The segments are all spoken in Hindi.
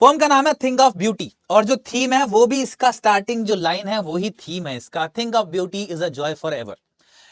पोम का नाम है थिंक ऑफ ब्यूटी, और जो थीम है वो भी इसका स्टार्टिंग जो लाइन है वही थीम है इसका, think of beauty is a joy for ever.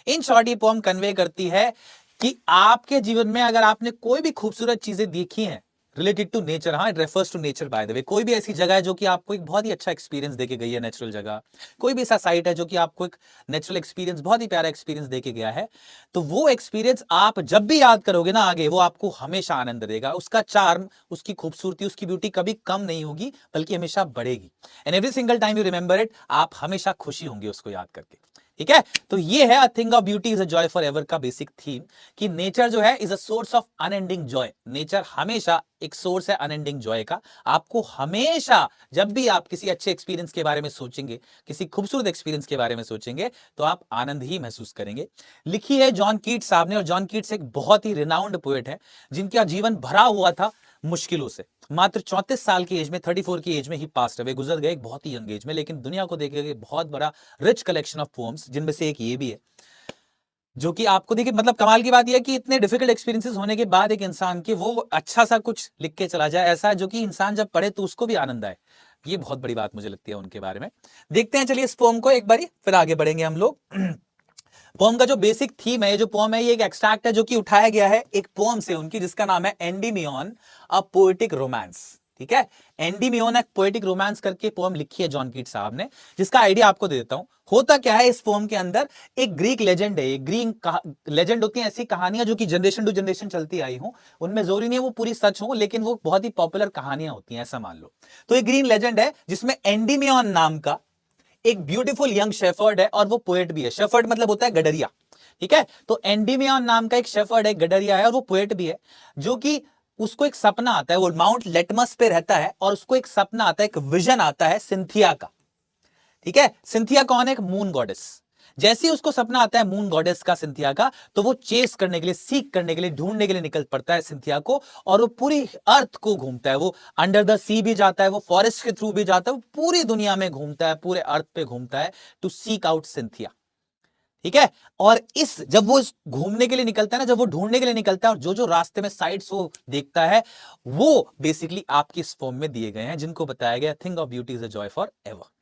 In short ये पोम कन्वे करती है कि आपके जीवन में अगर आपने कोई भी खूबसूरत चीजें देखी हैं रिलेटेड टू नेचर, हाँ it refers to nature by the way, कोई भी ऐसी जगह है जो कि आपको एक बहुत ही अच्छा एक्सपीरियंस देके गई है, नेचुरल जगह, कोई भी ऐसा साइट है जो कि आपको एक नेचुरल एक्सपीरियंस, बहुत ही प्यारा एक्सपीरियंस देके गया है, तो वो एक्सपीरियंस आप जब भी याद करोगे ना आगे, वो आपको हमेशा आनंद देगा, उसका चार्म, उसकी खूबसूरती, उसकी ब्यूटी कभी कम नहीं होगी बल्कि हमेशा बढ़ेगी। And every single time you remember it, आप हमेशा खुशी होंगे उसको याद करके। ठीक है, तो ये है अ thing of beauty is a joy for ever का बेसिक थीम, कि नेचर जो है is a source of unending Joy. Nature हमेशा एक सोर्स है अनएंडिंग जॉय का। आपको हमेशा जब भी आप किसी अच्छे एक्सपीरियंस के बारे में सोचेंगे, किसी खूबसूरत एक्सपीरियंस के बारे में सोचेंगे, तो आप आनंद ही महसूस करेंगे। लिखी है जॉन कीट्स साहब ने, और जॉन कीट्स एक बहुत ही रिनाउंड पोएट है जिनका जीवन भरा हुआ था मुश्किलों से। मात्र 34 साल की एज में, 34 की एज में ही पास्ट अवे, गुजर गए एक बहुत ही यंग एज में, लेकिन दुनिया को देखेंगे बहुत बड़ा रिच कलेक्शन ऑफ पोएम्स, जिनमें से एक ये भी है, जो कि आपको देखिए, मतलब कमाल की बात यह है कि इतने डिफिकल्ट एक्सपीरियंसेस होने के बाद एक इंसान की वो अच्छा सा कुछ लिख के चला जाए, ऐसा जो कि इंसान जब पढ़े तो उसको भी आनंद आए। ये बहुत बड़ी बात मुझे लगती है उनके बारे में। देखते हैं चलिए इस पोम को एक बारी, फिर आगे बढ़ेंगे हम लोग। पोम का जो बेसिक थीम है, जो पोम है, ये एक एक्सट्रैक्ट है जो कि उठाया गया है एक पोम से उनकी, जिसका नाम है एंडीमियन अ पोएटिक रोमांस। ठीक है, एंडीमियन एक पोएटिक रोमांस करके पोम लिखी है जॉन कीट्स साहब ने, जिसका आइडिया आपको दे देता हूं। होता क्या है इस पोम के अंदर, एक ग्रीक लेजेंड है, एक ग्रीक लेजेंड होती है ऐसी कहानियां जो कि जनरेशन टू जनरेशन चलती आई हूं, उनमें जरूरी नहीं है वो पूरी सच हो, लेकिन वो बहुत ही पॉपुलर कहानियां होती हैं, ऐसा मान लो। तो एक ग्रीन लेजेंड है जिसमें एंडीमियन नाम का एक ब्यूटीफुल यंग शेफर्ड है, और वो पोएट भी है। शेफर्ड मतलब होता है गडरिया। ठीक है, तो एंडीमियन नाम का एक शेफर्ड है, गडरिया है, और वो पोएट भी है, जो कि उसको एक सपना आता है, वो माउंट लेटमस पे रहता है, और उसको एक सपना आता है, एक विजन आता है सिंथिया का। ठीक है, सिंथिया कौन है? एक मून गॉडेस। जैसे ही उसको सपना आता है मून गॉडेस का, सिंथिया का, तो वो चेस करने के लिए, सीख करने के लिए, ढूंढने के लिए निकल पड़ता है सिंथिया को, और वो पूरी अर्थ को घूमता है, वो अंडर द सी भी जाता है, वो फॉरेस्ट के थ्रू भी जाता है, वो पूरी दुनिया में घूमता है, पूरे अर्थ पे घूमता है, टू सीक आउट सिंथिया। ठीक है, और इस जब वो घूमने के लिए निकलता है ना, जब वो ढूंढने के लिए निकलता है, और जो जो रास्ते में साइट्स वो देखता है, वो बेसिकली आपकी इस फॉर्म में दिए गए हैं, जिनको बताया गया thing of beauty is a joy for ever.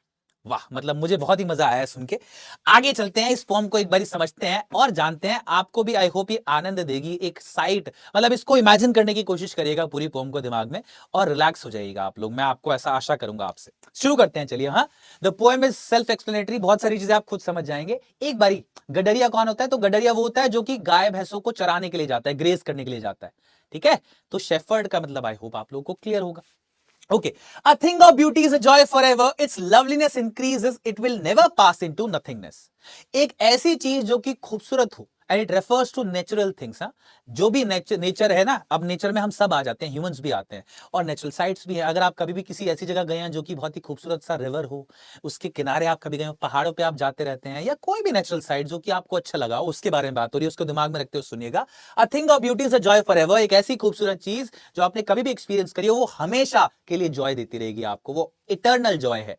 वाह, मतलब मुझे बहुत ही मजा आया सुन के। आगे चलते हैं, इस पोम को एक बारी समझते हैं और जानते हैं। आपको भी आई होप ये आनंद देगी। एक साइट, मतलब इसको इमेजिन करने की कोशिश करिएगा पूरी पोम को दिमाग में, और रिलैक्स हो जाइएगा आप लोग, मैं आपको ऐसा आशा करूंगा आपसे। शुरू करते हैं चलिए। हाँ, the poem is self explanatory, बहुत सारी चीजें आप खुद समझ जाएंगे। एक बारी, गडरिया कौन होता है? तो गडरिया वो होता है जो कि गाय भैंसों को चराने के लिए जाता है, ग्रेज करने के लिए जाता है। ठीक है, तो शेफर्ड का मतलब आई होप आप लोगों को क्लियर होगा। Okay. A thing of beauty is a joy forever. Its loveliness increases. It will never pass into nothingness. एक ऐसी चीज जो कि खूबसूरत हो, and it refers to natural things. हाँ, जो भी नेचर है ना, अब नेचर में हम सब आ जाते हैं, ह्यूमंस भी आते हैं, और नेचुरल साइट्स भी है। अगर आप कभी भी किसी ऐसी जगह गए हैं जो कि बहुत ही खूबसूरत सा रिवर हो, उसके किनारे आप कभी गए हो, पहाड़ों पे आप जाते रहते हैं, या कोई भी नेचुरल साइट जो कि आपको अच्छा लगा हो, उसके बारे में बात हो रही है, उसको दिमाग में रखते हो सुनिएगा। अ thing of beauty is a joy for ever. एक ऐसी खूबसूरत चीज जो आपने कभी भी एक्सपीरियंस करी हो, वो हमेशा के लिए जॉय देती रहेगी आपको, वो इटर्नल जॉय है।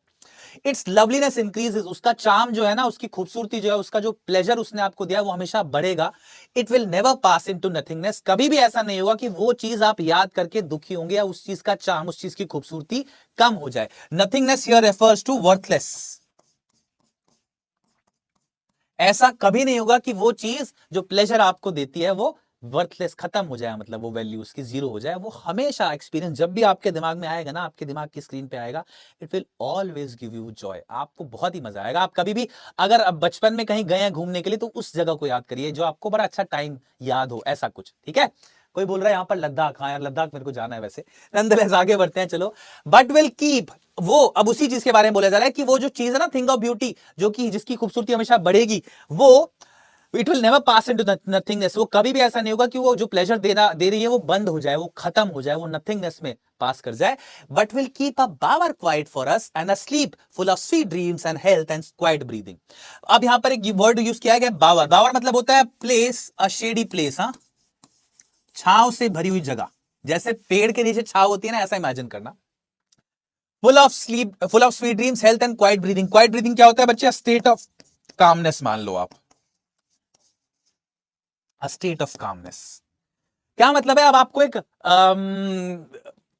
इट्स लवलीनेस इंक्रीजेस, उसका चार्म जो है ना, उसकी खूबसूरती जो है, उसका जो प्लेजर उसने आपको दिया, वो हमेशा बढ़ेगा। It will never pass into nothingness, कभी भी ऐसा नहीं होगा कि वो चीज आप याद करके दुखी होंगे, या उस चीज का चार्म, उस चीज की खूबसूरती कम हो जाए। Nothingness here refers to worthless. ऐसा कभी नहीं होगा कि वो चीज जो प्लेजर आपको देती है वो वर्थलेस, खत्म हो जाए, मतलब वो वैल्यू उसकी जीरो हो जाए। वो हमेशा एक्सपीरियंस जब भी आपके दिमाग में आएगा ना, आपके दिमाग की स्क्रीन पे आएगा, it will always give you Joy. आपको बहुत ही मजा आएगा। आप कभी भी अगर अब बचपन में कहीं गए हैं घूमने के लिए, तो उस जगह को याद करिए जो आपको बड़ा अच्छा टाइम याद हो, ऐसा कुछ। ठीक है, कोई बोल रहा है यहाँ पर लद्दाख, हाँ यार लद्दाख मेरे को जाना है वैसे। नंदलेस आगे बढ़ते हैं चलो। बट विल कीप, वो अब उसी चीज के बारे में बोला जा रहा है कि वो जो चीज है ना, थिंग ऑफ ब्यूटी, जो कि जिसकी खूबसूरती हमेशा बढ़ेगी, वो it will never pass into nothingness. वो कभी भी ऐसा नहीं होगा कि वो जो प्लेजर दे रही है वो बंद हो जाए, वो खत्म हो जाए, वो नथिंगनेस में पास कर जाए। But will keep a bower quiet for us and a sleep full of sweet dreams and health and quiet breathing. अब यहां पर एक वर्ड यूज किया गया, बावर। बावर मतलब होता है प्लेस, अ शेडी प्लेस। हाँ, छांव से भरी हुई जगह, जैसे पेड़ के नीचे छांव होती है ना, ऐसा इमेजिन करना। Full of sleep, full of sweet dreams, health and quiet breathing. Quite breathing क्या होता है बच्चे? स्टेट ऑफ कामनेस मान लो आप, स्टेट ऑफ कामनेस। क्या मतलब है? अब आपको एक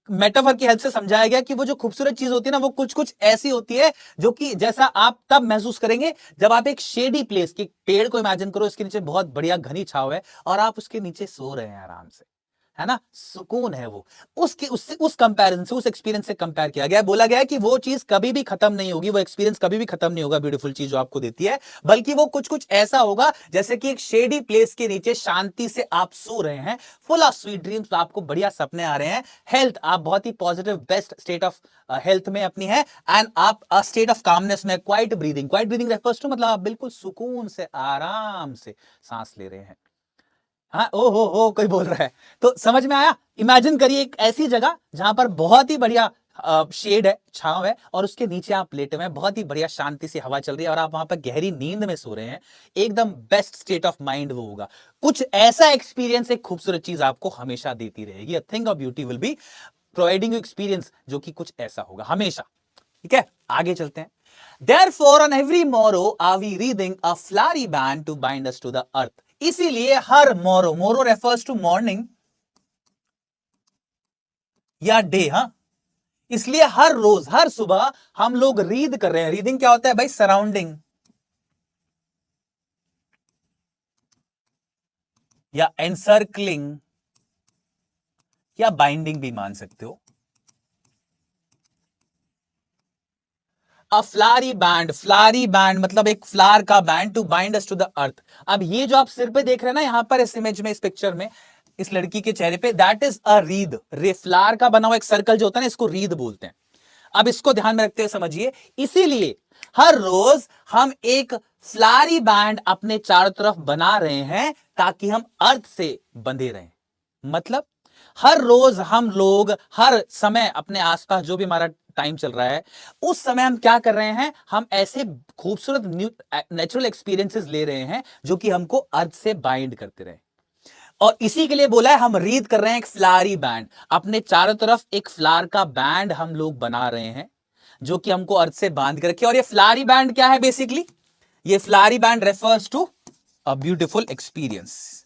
मेटाफर की हेल्प से समझाया गया कि वो जो खूबसूरत चीज होती है ना, वो कुछ कुछ ऐसी होती है जो कि जैसा आप तब महसूस करेंगे जब आप एक शेडी प्लेस के पेड़ को इमेजिन करो, इसके नीचे बहुत बढ़िया घनी छाव है और आप उसके नीचे सो रहे हैं आराम से, है ना, सुकून है वो। उसके उससे उस कंपैरिजन से, उस एक्सपीरियंस से कंपेयर किया गया, बोला गया है कि वो चीज कभी भी खत्म नहीं होगी, वो एक्सपीरियंस कभी भी खत्म नहीं होगा, ब्यूटीफुल चीज जो आपको देती है, बल्कि वो कुछ कुछ ऐसा होगा जैसे कि एक शेडी प्लेस के नीचे शांति से आप सो रहे हैं, फुल ऑफ स्वीट ड्रीम्स, आपको बढ़िया सपने आ रहे हैं, हेल्थ आप बहुत ही positive best state of health में अपनी है, एंड आप स्टेट ऑफ कामनेस में, क्वाइट ब्रीदिंग रेफर्स टू मतलब आप बिल्कुल सुकून से आराम से सांस ले रहे हैं। हाँ, ओ हो कोई बोल रहा है, तो समझ में आया। इमेजिन करिए एक ऐसी जगह जहां पर बहुत ही बढ़िया शेड है, छांव है, और उसके नीचे आप लेटे हुए हैं, बहुत ही बढ़िया शांति से हवा चल रही है और आप वहां पर गहरी नींद में सो रहे हैं, एकदम बेस्ट स्टेट ऑफ माइंड वो होगा। कुछ ऐसा एक्सपीरियंस, एक खूबसूरत चीज आपको हमेशा देती रहेगी। अ thing of beauty will be providing you experience जो कि कुछ ऐसा होगा हमेशा। ठीक है, आगे चलते हैं। Therefore, on every morrow are we reading a flowery band to bind us to the earth. इसीलिए हर मोरो, मोरो रेफर्स टू मॉर्निंग या डे, हाँ, इसलिए हर रोज हर सुबह हम लोग रीड कर रहे हैं। रीडिंग क्या होता है भाई? सराउंडिंग या एनसर्कलिंग या बाइंडिंग भी मान सकते हो। फ्लारी बैंड मतलब एक फ्लावर का band to bind us to the earth. अब ये जो आप सिर पे देख रहे हैं ना यहां पर, इस इमेज में, इस पिक्चर में, इस लड़की के चेहरे पे, दैट इज अ रीद। फ्लावर का बना हुआ एक सर्कल जो होता है ना, इसको रीद बोलते हैं। अब इसको ध्यान में रखते हुए समझिए, इसीलिए हर रोज हम एक फ्लारी बैंड अपने चारों तरफ बना रहे हैं ताकि हम अर्थ से बंधे रहें। मतलब हर रोज हम लोग हर समय अपने आसपास जो भी हमारा टाइम चल रहा है, उस समय हम क्या कर रहे हैं? हम ऐसे खूबसूरत नेचुरल एक्सपीरियंसेस ले रहे हैं जो कि हमको अर्थ से बाइंड करते रहे। और इसी के लिए बोला है, हम रीड कर रहे हैं एक फ्लारी बैंड, अपने चारों तरफ एक फ्लावर का बैंड हम लोग बना रहे हैं जो कि हमको अर्थ से बांध कर रखे। और ये फ्लारी बैंड क्या है? बेसिकली ये flowery band refers to a beautiful experience,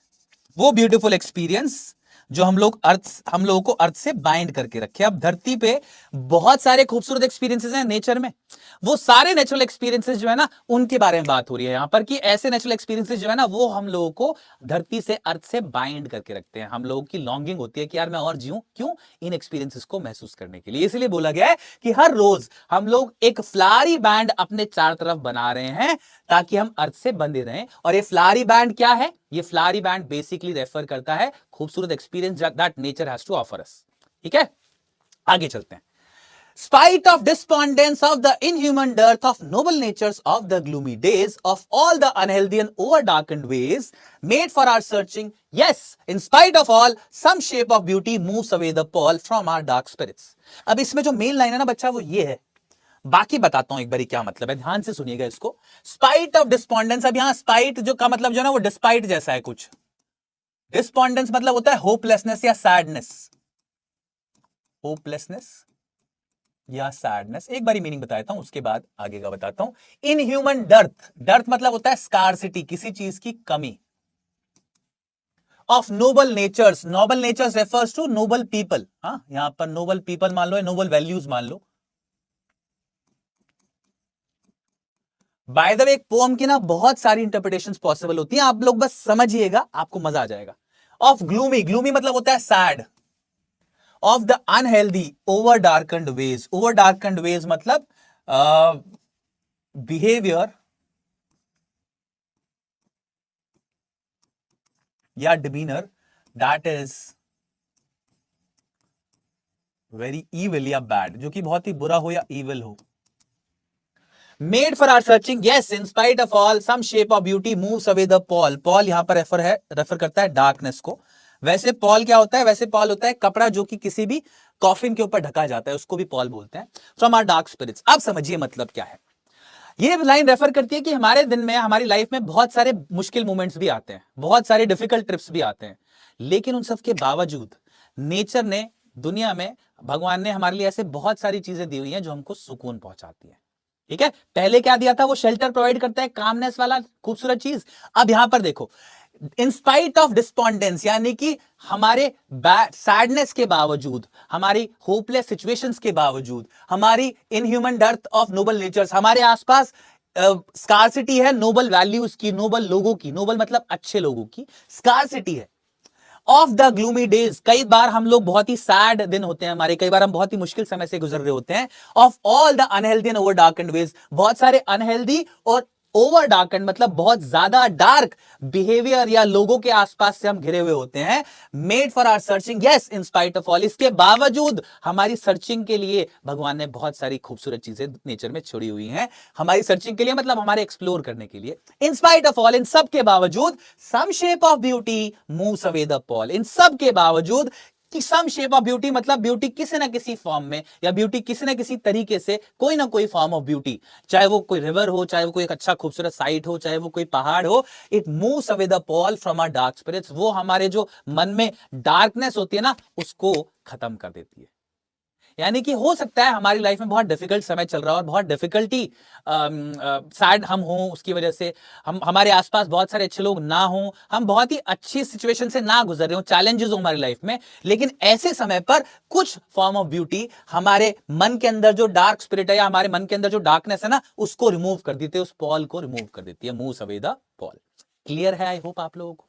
वो ब्यूटीफुल एक्सपीरियंस जो हम लोगों को अर्थ से बाइंड करके रखे। अब धरती पे बहुत सारे खूबसूरत एक्सपीरियंसेस हैं नेचर में, वो सारे नेचुरल एक्सपीरियंसेस जो है ना, उनके बारे में बात हो रही है यहां पर, कि ऐसे नेचुरल एक्सपीरियंसेस जो है ना, वो हम लोगों को धरती से, अर्थ से बाइंड करके रखते हैं। हम लोगों की लॉन्गिंग होती है कि यार मैं और जीऊं, क्यों? इन एक्सपीरियंसेस को महसूस करने के लिए। इसलिए बोला गया है कि हर रोज हम लोग एक फ्लारी बैंड अपने चारों तरफ बना रहे हैं ताकि हम अर्थ से बंधे रहें। और ये फ्लारी बैंड क्या है? ये फ्लारी बैंड बेसिकली रेफर करता है खूबसूरत experience that nature has to offer us. ठीक है, आगे चलते हैं। Spite of despondence of the inhuman dearth of noble natures of the gloomy days, of all the unhealthy and over-darkened ways made for our searching, yes, in spite of all, some shape of beauty moves away the pall from our dark spirits. अब इसमें जो मेन लाइन है ना बच्चा, वो ये है, बाकी बताता हूं एक बारी क्या मतलब है, ध्यान से सुनिएगा इसको। स्पाइट ऑफ डिस्पॉन्डेंस, अब यहां स्पाइट जो का मतलब जो है ना, वो डिस्पाइट जैसा है कुछ। डिस्पॉन्डेंस मतलब होता है होपलेसनेस या सैडनेस, होपलेसनेस या सैडनेस। एक बारी मीनिंग बताता हूं, उसके बाद आगे का बताता हूं। इन ह्यूमन डर्थ, डर्थ मतलब होता है स्कार्सिटी, किसी चीज की कमी। Of noble natures, noble natures refers to noble people. हाँ, यहां पर नोबल पीपल मान लो, नोबल वैल्यूज मान लो। बाय द वे, एक पोम की ना बहुत सारी इंटरप्रिटेशंस पॉसिबल होती हैं, आप लोग बस समझिएगा, आपको मजा आ जाएगा। ऑफ ग्लूमी, ग्लूमी मतलब होता है sad. Of the unhealthy, over darkened ways, over darkened ways मतलब बिहेवियर या demeanour that is very evil या बैड, जो कि बहुत ही बुरा हो या इविल हो। Made for our searching, yes, in spite of all, some shape of beauty moves away the pall. Pall यहां पर रेफर करता है डार्कनेस को। वैसे पॉल क्या होता है? वैसे पॉल होता है कपड़ा जो कि किसी भी कॉफिन के ऊपर ढका जाता है, उसको भी पॉल बोलते हैं। From our dark spirits. अब समझिए मतलब क्या है। ये लाइन रेफर करती है कि हमारे दिन में, हमारी लाइफ में बहुत सारे मुश्किल मोमेंट्स भी आते हैं, बहुत सारे डिफिकल्ट ट्रिप्स भी आते हैं, लेकिन उन सब के बावजूद नेचर ने, दुनिया में भगवान ने हमारे लिए ऐसे बहुत सारी चीजें दी हुई हैं जो हमको सुकून पहुंचाती है। ठीक है, पहले क्या दिया था? वो शेल्टर प्रोवाइड करता है, कामनेस वाला खूबसूरत चीज। अब यहां पर देखो, इन स्पाइट ऑफ डिस्पॉन्डेंस, यानी कि हमारे सैडनेस के बावजूद, हमारी होपलेस सिचुएशंस के बावजूद, हमारी inhuman dearth of noble natures, हमारे आसपास स्कार्सिटी है नोबल वैल्यूज की, नोबल लोगों की, नोबल मतलब अच्छे लोगों की स्कार्सिटी है, ऑफ द ग्लूमी डेज, कई बार हम लोग बहुत ही सैड दिन होते हैं हमारे, कई बार हम बहुत ही मुश्किल समय से गुजर रहे होते हैं, of all the unhealthy and over darkened ways, बहुत सारे अनहेल्दी और ओवर डार्कन्ड मतलब बहुत ज्यादा डार्क बिहेवियर या लोगों के आसपास से हम घिरे हुए होते हैं, made for our searching, yes in spite of all, इसके बावजूद हमारी सर्चिंग के लिए भगवान ने बहुत सारी खूबसूरत चीजें नेचर में छोड़ी हुई हैं, हमारी सर्चिंग के लिए मतलब हमारे एक्सप्लोर करने के लिए, इन स्पाइट ऑफ ऑल, इन सब के बावजूद, some shape of beauty moves away the pall, इन सब के बावजूद कि सम शेप ऑफ ब्यूटी मतलब ब्यूटी किसी ना किसी फॉर्म में, या ब्यूटी किसी ना किसी तरीके से, कोई ना कोई फॉर्म ऑफ ब्यूटी, चाहे वो कोई रिवर हो, चाहे वो कोई एक अच्छा खूबसूरत साइट हो, चाहे वो कोई पहाड़ हो, it moves away the pall from our dark spirits, वो हमारे जो मन में डार्कनेस होती है ना उसको खत्म कर देती है। यानी कि हो सकता है हमारी लाइफ में बहुत डिफिकल्ट समय चल रहा हो और बहुत डिफिकल्टी सैड हम हो, उसकी वजह से हम, हमारे आसपास बहुत सारे अच्छे लोग ना हो, हम बहुत ही अच्छी सिचुएशन से ना गुजर रहे हो, चैलेंजेस हो हमारी लाइफ में, लेकिन ऐसे समय पर कुछ फॉर्म ऑफ ब्यूटी हमारे मन के अंदर जो डार्क स्पिरिट है या हमारे मन के अंदर जो डार्कनेस है ना उसको रिमूव कर देती है, उस पॉल को रिमूव कर देती है, moves away the pall. Clear है? आई होप आप लोगों को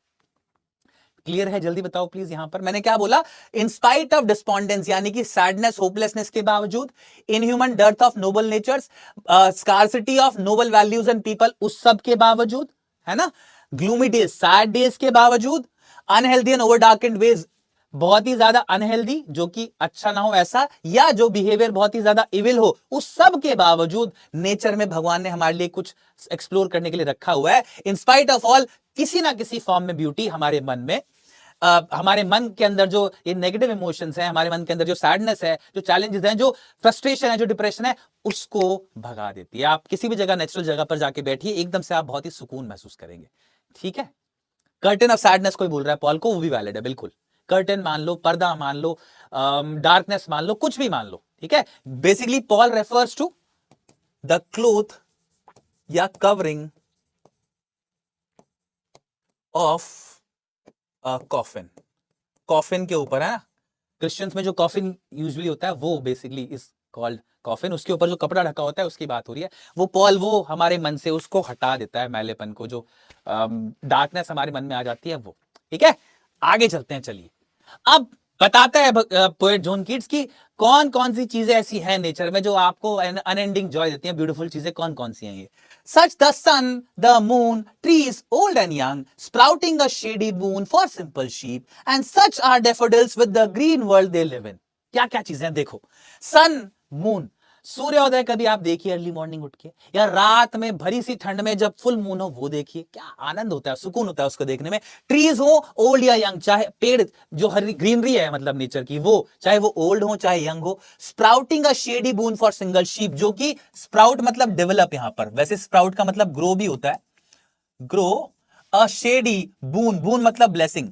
क्लियर है, जल्दी बताओ प्लीज। यहां पर मैंने क्या बोला, इन स्पाइट ऑफ डिस्पॉन्डेंस यानी कि सैडनेस होपलेसनेस के बावजूद, inhuman dearth of noble natures, scarcity of noble values and people, उस सब के बावजूद, है ना, ग्लूमी डेज सैड डेज के बावजूद, unhealthy and over darkened ways, बहुत ही ज्यादा अनहेल्दी जो कि अच्छा ना हो ऐसा, या जो बिहेवियर बहुत ही ज्यादा इविल हो, उस सब के बावजूद नेचर में भगवान ने हमारे लिए कुछ एक्सप्लोर करने के लिए रखा हुआ है। इन स्पाइट ऑफ ऑल, किसी ना किसी फॉर्म में ब्यूटी हमारे मन में, हमारे मन के अंदर जो ये नेगेटिव इमोशंस हैं, हमारे मन के अंदर जो सैडनेस है, जो चैलेंजेस हैं, जो फ्रस्ट्रेशन है, जो डिप्रेशन है, उसको भगा देती है। आप किसी भी जगह नेचुरल जगह पर जाके बैठिए, एकदम से आप बहुत ही सुकून महसूस करेंगे। ठीक है, कर्टेन ऑफ सैडनेस कोई बोल रहा है पॉल को, वो भी वैलिड है, बिल्कुल। कर्टेन मान लो, पर्दा मान लो, डार्कनेस मान लो, कुछ भी मान लो, ठीक है। Basically pall refers to the cloth या कवरिंग ऑफ कॉफिन, कॉफिन के ऊपर है ना, क्रिश्चियंस में जो कॉफिन यूजुअली होता है वो बेसिकली इज कॉल्ड कॉफिन, उसके ऊपर जो कपड़ा ढका होता है उसकी बात हो रही है। वो पॉल वो हमारे मन से उसको हटा देता है, मैलेपन को, जो डार्कनेस हमारे मन में आ जाती है वो। ठीक है, आगे चलते हैं, चलिए। अब बताता है पोएट जॉन कीट्स की कौन कौन सी चीजें ऐसी हैं नेचर में जो आपको अनएंडिंग जॉय देती हैं, ब्यूटीफुल चीजें कौन कौन सी हैं ये। Such the sun, the moon, trees old and young, sprouting a shady boon for simple sheep, and such are daffodils with the green world they live in. क्या क्या चीजें देखो, सन, मून, सूर्योदय कभी आप देखिए अर्ली मॉर्निंग उठ के, या रात में भरी सी ठंड में जब फुल मून हो वो देखिए, क्या आनंद होता है, सुकून होता है उसको देखने में। ट्रीज हो ओल्ड या यंग, चाहे पेड़ जो हरी ग्रीनरी है मतलब नेचर की, वो चाहे वो ओल्ड हो चाहे यंग हो। Sprouting a shady boon for single sheep, जो कि स्प्राउट मतलब डेवलप, यहां पर वैसे स्प्राउट का मतलब ग्रो भी होता है, ग्रो अ शेडी बून, बून मतलब ब्लेसिंग,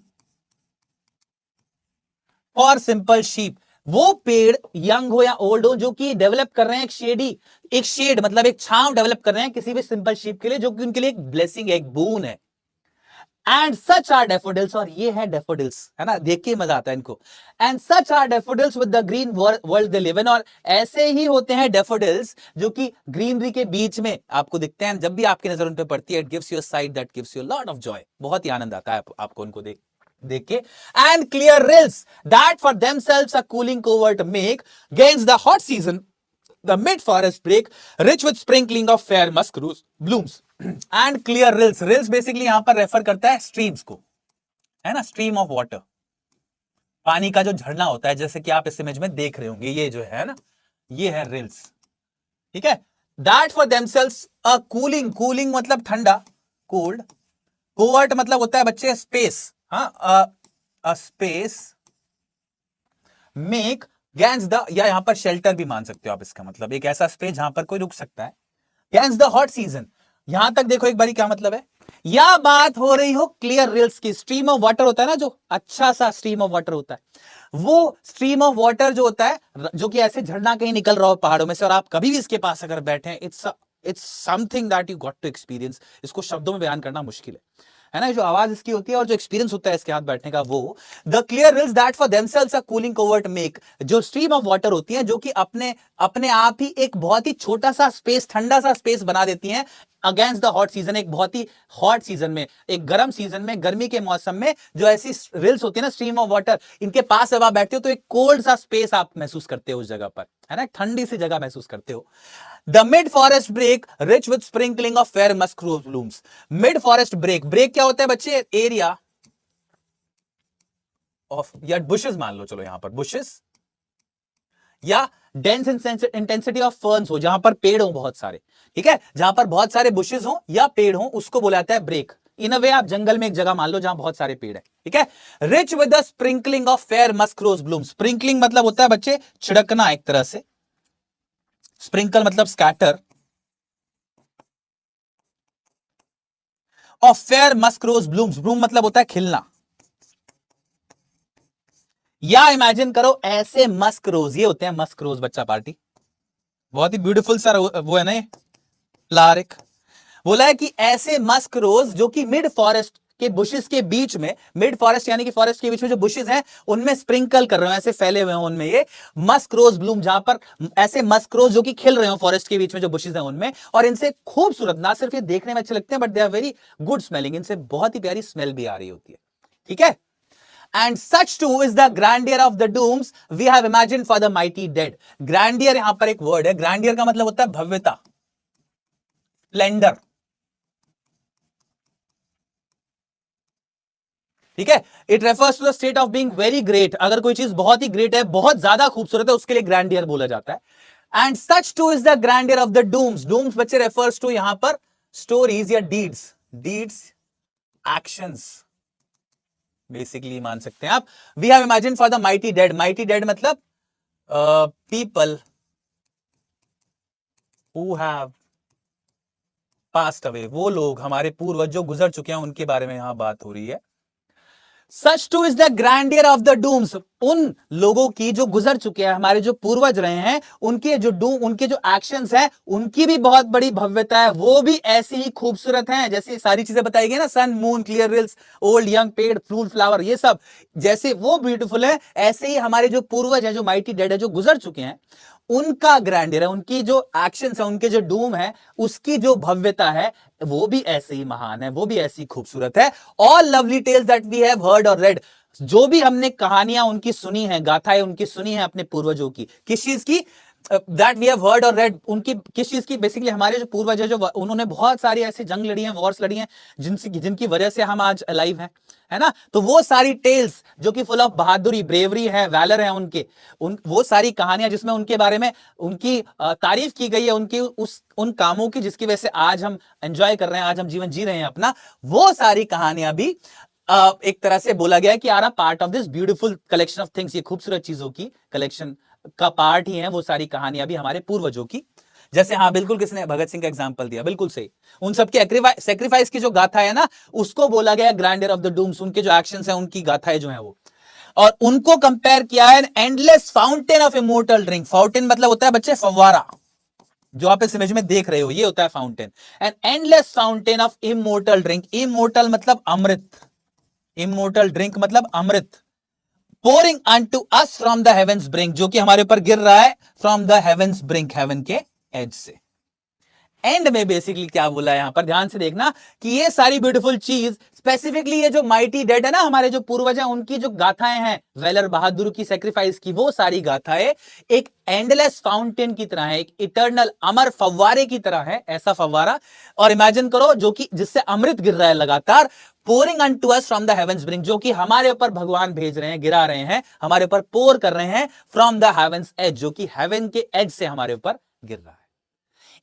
फॉर सिंपल शीप, वो पेड़ यंग हो या ओल्ड हो जो कि डेवलप कर रहे हैं एक शेडी, एक शेड मतलब एक छांव डेवलप कर रहे हैं किसी भी सिंपल शीप के लिए, जो कि उनके लिए एक ब्लेसिंग है, एक बून है। एंड सच आर डेफोडिल्स, और ये है डेफोडिल्स, है ना, देख के मजा आता है इनको। And such are daffodils with the green world they live in, और ऐसे ही होते हैं डेफोडिल्स जो कि ग्रीनरी के बीच में आपको दिखते हैं, जब भी आपकी नजर उन पे पड़ती है, it gives you a site that gives you a lot of Joy, बहुत ही आनंद आता है आपको उनको देख के। And clear rills that for themselves a cooling covert make against the hot season, the mid forest break rich with sprinkling of fair musk blooms and clear rills, rills basically यहां पर रेफर करता है स्ट्रीम्स को, है ना, स्ट्रीम ऑफ वाटर, पानी का जो झरना होता है, जैसे कि आप इस इमेज में देख रहे होंगे, ये जो है ना, ये है रिल्स। ठीक है, that for themselves a cooling, cooling मतलब ठंडा, कोल्ड, कोवर्ट मतलब होता है बच्चे स्पेस, हाँ, a space, make gas the, या यहां पर शेल्टर भी मान सकते हो आप, इसका मतलब एक ऐसा स्पेस जहां पर कोई रुक सकता है, गैंस द हॉट सीजन। यहां तक देखो एक बारी क्या मतलब है, या बात हो रही हो क्लियर रिल्स की, स्ट्रीम ऑफ वाटर होता है ना, जो अच्छा सा स्ट्रीम ऑफ वाटर होता है, वो स्ट्रीम ऑफ वाटर जो होता है, जो कि ऐसे झरना कहीं निकल रहा हो पहाड़ों में से, और आप कभी भी इसके पास अगर बैठे, it's something that you got to experience, इसको शब्दों में बयान करना मुश्किल है। है ना, जो आवाज इसकी होती है और जो एक्सपीरियंस होता है इसके हाथ बैठने का, वो the clear rills that for themselves are cooling covert make, जो स्ट्रीम ऑफ वाटर होती है जो कि अपने अपने आप ही एक बहुत ही छोटा सा स्पेस, ठंडा सा स्पेस बना देती हैं अगेंस्ट द हॉट सीजन, एक बहुत ही हॉट सीजन में, एक गर्म सीजन में, गर्मी के मौसम में जो ऐसी रिल्स होती है ना, स्ट्रीम ऑफ वाटर, इनके पास जब आप बैठते हो तो एक कोल्ड सा स्पेस आप महसूस करते हो उस जगह पर, है ना, ठंडी सी जगह महसूस करते हो। The mid forest brake rich with sprinkling of fair musk rose blooms. Mid forest brake, brake क्या होता है बच्चे, एरिया ऑफ, या बुशेस मान लो, चलो यहां पर बुशेस या डेंस इंटेंसिटी ऑफ फर्न्स हो, जहां पर पेड़ हो बहुत सारे, ठीक है, जहां पर बहुत सारे बुशेस हो या पेड़ हो, उसको बोला जाता है ब्रेक। इन अ वे आप जंगल में एक जगह मान लो जहां बहुत सारे पेड़ है, ठीक है। Rich with the sprinkling of fair musk rose bloom, sprinkling मतलब होता है बच्चे छिड़कना एक तरह से, स्प्रिंकल मतलब scatter, of fair musk rose blooms, bloom मतलब होता है खिलना, या इमेजिन करो ऐसे मस्क रोज, ये होते हैं मस्क रोज बच्चा पार्टी, बहुत ही ब्यूटीफुल सा वो है ना ये फ्लावर। बोला है कि ऐसे मस्क रोज जो कि मिड फॉरेस्ट के बुशेस के बीच में, मिड फॉरेस्ट यानी कि फॉरेस्ट के बीच में जो बुशेस हैं उनमें स्प्रिंकल कर रहे हो, ऐसे फैले हुए हैं उनमें ये मस्क रोज ब्लूम, जहां पर ऐसे मस्क रोज जो कि खिल रहे हो फॉरेस्ट के बीच में जो बुशेस हैं उनमें, और इनसे खूबसूरत, ना सिर्फ ये देखने में अच्छे लगते हैं but they are very good smelling, इनसे बहुत ही प्यारी स्मेल भी आ रही होती है, ठीक है। And such too is the grandeur of the dooms we have imagined for the mighty dead. Grandeur यहां पर एक वर्ड है, grandeur का मतलब होता है भव्यता, स्प्लेंडर, ठीक है। It refers to the state of being very great, अगर कोई चीज बहुत ही ग्रेट है, बहुत ज्यादा खूबसूरत है, उसके लिए ग्रैंडियर बोला जाता है। And such too is the grandeur of the dooms, dooms बच्चे रेफर्स टू यहां पर स्टोरीज या डीड्स, डीड्स एक्शंस बेसिकली मान सकते हैं आप। We have imagine for the mighty dead, mighty dead मतलब people who have passed away, वो लोग हमारे पूर्वज जो गुजर चुके हैं उनके बारे में यहां बात हो रही है। Such too is the grandeur of the dooms, उन लोगों की जो गुजर चुके हैं, हमारे जो पूर्वज रहे हैं, उनके जो उनके जो एक्शंस हैं उनकी भी बहुत बड़ी भव्यता है, वो भी ऐसी ही खूबसूरत हैं जैसे सारी चीजें बताई गई ना, sun moon clear rills old young पेड़ फ्रूट फ्लावर, ये सब जैसे वो ब्यूटीफुल है, ऐसे ही हमारे जो पूर्वज हैं, जो माइटी डेड है, जो गुजर चुके हैं, उनका ग्रैंडियर है, उनकी जो एक्शंस है, उनके जो डूम है, उसकी जो भव्यता है, वो भी ऐसे ही महान है, वो भी ऐसी खूबसूरत है। All lovely tales that we have heard or read, जो भी हमने कहानियां उनकी सुनी है, गाथाएं उनकी सुनी है अपने पूर्वजों की, किस चीज की, that we have heard or red, उनकी किस चीज की, बेसिकली हमारे जो पूर्वज है, जो उन्होंने बहुत सारी ऐसी जंग लड़ी हैं, वॉर्स लड़ी हैं, जिनकी वजह से हम आज अलाइव हैं, है ना, तो वो सारी टेल्स जो कि फुल ऑफ बहादुरी, ब्रेवरी है, वैलर है उनके, वो सारी कहानियां जिसमें उनके बारे में उनकी तारीफ की गई है, उनकी उन कामों की जिसकी वजह से आज हम एंजॉय कर रहे हैं, आज हम जीवन जी रहे हैं अपना, वो सारी कहानियां भी एक तरह से बोला गया है कि are a part of this beautiful collection of things, ये खूबसूरत चीजों की कलेक्शन का पार्ट ही है वो सारी कहानियां भी हमारे पूर्वजों की। जैसे हाँ बिल्कुल, किसने भगत सिंह का एग्जांपल दिया, बिल्कुल सही, उन सबके सेक्रीफाइस की जो गाथा है ना, उसको बोला गया ग्रैंडियर ऑफ द डूम्स, उनके जो एक्शंस हैं, उनकी गाथाएं जो हैं वो, और उनको कंपेयर किया है endless fountain of immortal drink. Fountain मतलब होता है बच्चे फव्वारा, जो आप इस इमेज में देख रहे हो ये होता है fountain, and endless fountain of immortal drink, immortal मतलब अमृत, इमोर्टल ड्रिंक मतलब अमृत, pouring unto us from the heaven's brink, जो कि हमारे ऊपर गिर रहा है from the heaven's brink, heaven के एज से। एंड में बेसिकली क्या बोला है यहां पर, ध्यान से देखना कि ये सारी ब्यूटीफुल चीज, स्पेसिफिकली ये जो माइटी डेड है ना, हमारे जो पूर्वज हैं, उनकी जो गाथाएं हैं, वेलर बहादुर की, सेक्रीफाइस की, वो सारी गाथाएं एक एंडलेस फाउंटेन की तरह है, एक इटर्नल अमर फव्वारे की तरह है, ऐसा फव्वारा, और इमेजिन करो जो कि जिससे अमृत गिर रहा है लगातार, pouring unto us from the heaven's brink, जो कि हमारे ऊपर भगवान भेज रहे हैं, गिरा रहे हैं, हमारे ऊपर पोर कर रहे हैं फ्रॉम द हेवेंस एज, जो कि हेवन के एज से हमारे ऊपर गिर रहा है।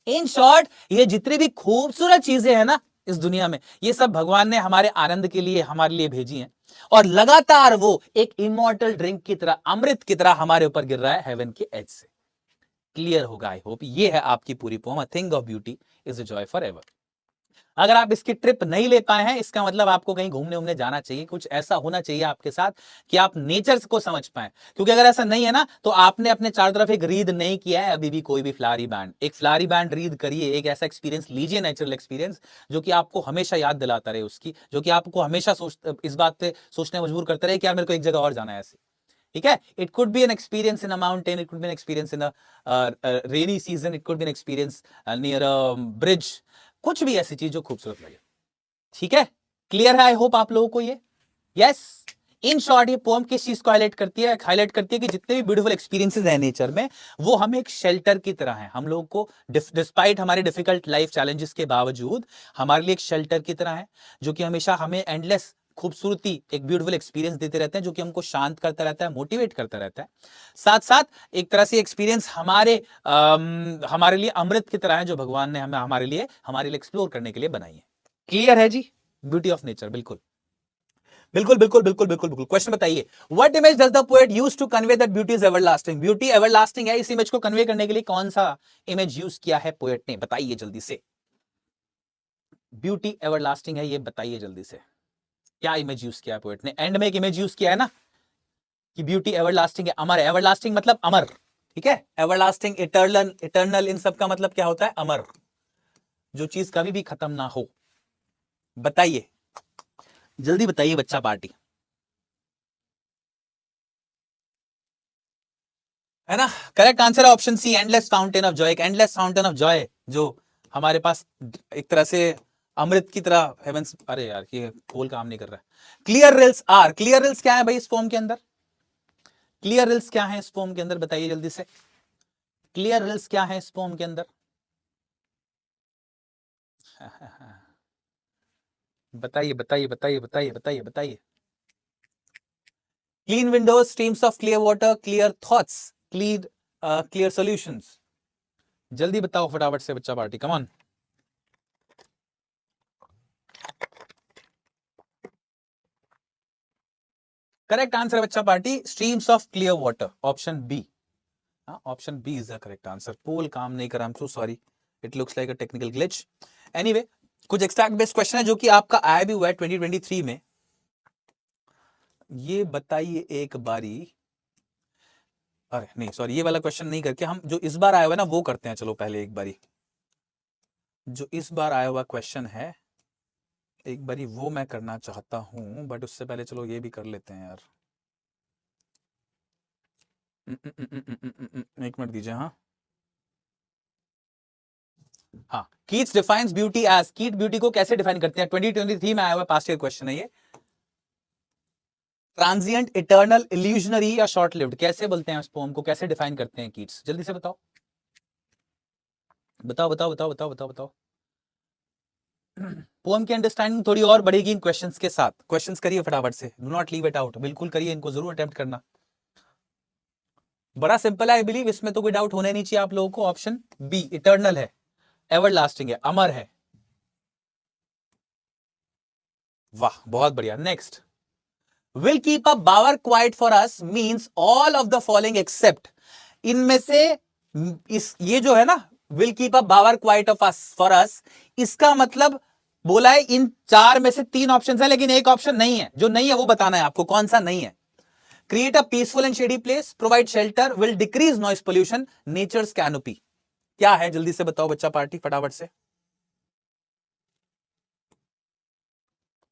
इन शॉर्ट, ये जितनी भी खूबसूरत चीजें हैं ना इस दुनिया में, ये सब भगवान ने हमारे आनंद के लिए, हमारे लिए भेजी हैं, और लगातार वो एक इमॉर्टल ड्रिंक की तरह, अमृत की तरह हमारे ऊपर गिर रहा है हेवन के एज से। क्लियर होगा आई होप। ये है आपकी पूरी poem, a thing of beauty is a joy for ever. अगर आप इसकी ट्रिप नहीं ले पाए हैं, इसका मतलब आपको कहीं घूमने उमने जाना चाहिए, कुछ ऐसा होना चाहिए आपके साथ कि आप नेचर को समझ पाए। क्योंकि अगर ऐसा नहीं है ना, तो आपने अपने चारों तरफ एक रीड नहीं किया है अभी भी कोई भी फ्लावरी बैंड। एक फ्लावरी बैंड रीड करिए, एक ऐसा एक्सपीरियंस लीजिए, नेचुरल एक्सपीरियंस, जो कि आपको हमेशा याद दिलाता रहे उसकी, जो कि आपको हमेशा इस बात पे सोचने मजबूर करता रहे कि यार मेरे को एक जगह और जाना है ऐसे। ठीक है, it could be an experience in a mountain, it could be an experience in a rainy season, it could be an experience near a bridge, कुछ भी ऐसी चीज जो खूबसूरत लगे। ठीक है, क्लियर है आई होप आप लोगों को ये। यस, इन शॉर्ट ये पोएम किस चीज को हाईलाइट करती है? हाईलाइट करती है कि जितने भी ब्यूटीफुल एक्सपीरियंसेस हैं नेचर में, वो हमें एक शेल्टर की तरह है। हम लोगों को डिस्पाइट हमारे डिफिकल्ट लाइफ चैलेंजेस के बावजूद हमारे लिए एक शेल्टर की तरह है, जो कि हमेशा हमें एंडलेस खूबसूरती, एक ब्यूटीफुल एक्सपीरियंस देते रहते हैं, जो कि हमको शांत करता रहता है, मोटिवेट करता रहता है। साथ साथ एक तरह से एक्सपीरियंस हमारे लिए अमृत की तरह है, जो भगवान ने हमारे लिए एक्सप्लोर करने के लिए बनाई है। क्लियर है जी? ब्यूटी ऑफ नेचर, बिल्कुल बिल्कुल बिल्कुल बिल्कुल बिल्कुल बिल्कुल। क्वेश्चन बताइए, what image does the poet use to convey that beauty is everlasting? Beauty everlasting है, इस इमेज को कन्वे करने के लिए कौन सा इमेज यूज किया है पोएट ने? बताइए जल्दी से। ब्यूटी एवरलास्टिंग है, ये बताइए जल्दी से, क्या इमेज यूज किया है पोएट ने? एंड में एक इमेज यूज किया है ना कि ब्यूटी एवरलास्टिंग है, अमर है। एवरलास्टिंग मतलब अमर, ठीक है, एवरलास्टिंग, इटर्नल, इटर्नल, इन सब का मतलब क्या होता है? अमर, जो चीज कभी भी खत्म ना हो। बताइए जल्दी बताइए बच्चा पार्टी, है ना? करेक्ट आंसर है option C, endless fountain of joy. एक एंडलेस फाउंटेन ऑफ जॉय जो हमारे पास एक तरह से अमृत की तरह हेवंस। अरे यार ये पोल काम नहीं कर रहा है। Clear rills are, clear rills क्या है भाई इस फॉर्म के अंदर? क्लियर रिल्स क्या है इस फॉर्म के अंदर? बताइए जल्दी से, क्लियर रिल्स क्या है इस फॉर्म के अंदर? बताइए बताइए बताइए बताइए बताइए बताइए। Clean windows, streams of clear water, clear thoughts, clear solutions. जल्दी बताओ फटाफट से बच्चा party, come on. Correct answer बच्चा party, streams of clear water, option B. Option B is the correct answer. Poll काम नहीं करा, I am so sorry, it looks like a technical glitch. Anyway, कुछ एक्सट्रैक्ट बेस्ड क्वेश्चन है जो कि आपका आया भी हुआ है 2023 में। ये बताइए एक बारी, अरे नहीं सॉरी, ये वाला क्वेश्चन नहीं करके हम जो इस बार आया हुआ है ना वो करते हैं। चलो पहले एक बारी जो इस बार आया हुआ क्वेश्चन है, एक बारी वो मैं करना चाहता हूं, बट उससे पहले चलो ये भी कर लेते हैं यार। एक मिनट दीजिए। हाँ, कीट्स डिफाइंस ब्यूटी एज, कीट ब्यूटी को कैसे डिफाइन करते हैं? 2023 में आया हुआ पास्ट ईयर क्वेश्चन है ये। ट्रांजिएंट, इटर्नल, इल्यूजनरी या शॉर्ट लिव्ड, कैसे बोलते हैं उस पोम को, कैसे डिफाइन करते हैं कीट्स? जल्दी से बताओ बताओ बताओ बताओ बताओ बताओ बताओ। पोम की अंडरस्टैंडिंग थोड़ी और बढ़ेगी इन क्वेश्चंस के साथ। क्वेश्चंस करिए फटाफट से, do not leave it out, बिल्कुल करिए, इनको जरूर अटेम्प्ट करना। बड़ा सिंपल है, आई बिलीव इसमें तो कोई डाउट होना ही नहीं चाहिए आप लोगों को। ऑप्शन बी इटर्नल है, एवरलास्टिंग है, अमर है। वाह बहुत बढ़िया। Next, will keep a bower quiet for us means all of the following except, इनमें से इस ये जो है ना will keep a bower quiet of us for us, इसका मतलब बोला है इन चार में से तीन ऑप्शन है, लेकिन एक ऑप्शन नहीं है। जो नहीं है वो बताना है आपको, कौन सा नहीं है। Create a peaceful and shady place, provide shelter, will decrease noise pollution, nature's canopy. क्या है जल्दी से बताओ बच्चा पार्टी फटाफट से,